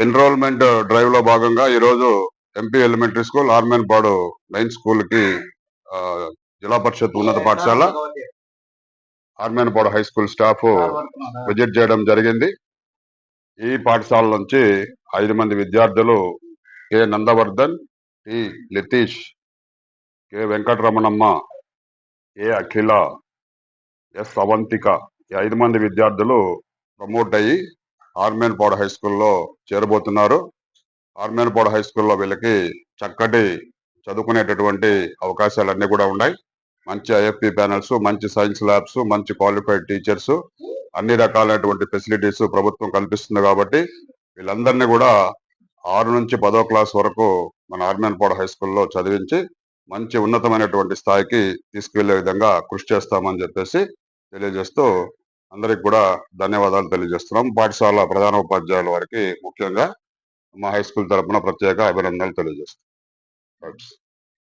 Enrolment drive లో భాగంగా ఈ రోజు MP elementary school, Armenpadu main school కి జిల్లా పరిషత్ ఉన్నత పాఠశాల, Armenpadu high school staff visit చేయడం జరిగింది. ఈ పాఠశాల నుంచి 5 మంది విద్యార్థులు K Nandavardhan, T Lithish, K Venkataramanamma, A Akhila, S Avanthika, ఈ 5 మంది విద్యార్థులు ప్రమోట్ అయ్యి ఆర్మేన్పాడు హై స్కూల్లో చేరబోతున్నారు. ఆర్మేన్పాడు హై స్కూల్లో వీళ్ళకి చక్కటి చదువుకునేటటువంటి అవకాశాలన్నీ కూడా ఉన్నాయి. మంచి ఐఎఫ్పి ప్యానల్స్, మంచి సైన్స్ ల్యాబ్స్, మంచి క్వాలిఫైడ్ టీచర్స్, అన్ని రకాలైనటువంటి ఫెసిలిటీస్ ప్రభుత్వం కల్పిస్తుంది. కాబట్టి వీళ్ళందరినీ కూడా 6 నుంచి 10వ క్లాస్ వరకు మన ఆర్మేన్పాడు హై స్కూల్లో చదివించి మంచి ఉన్నతమైనటువంటి స్థాయికి తీసుకువెళ్లే విధంగా కృషి చేస్తామని చెప్పేసి తెలియజేస్తూ అందరికి కూడా ధన్యవాదాలు తెలియజేస్తున్నాం. పాఠశాల ప్రధాన ఉపాధ్యాయుల వారికి ముఖ్యంగా మా హై స్కూల్ తరపున ప్రత్యేక అభినందనలు తెలియజేస్తున్నాం.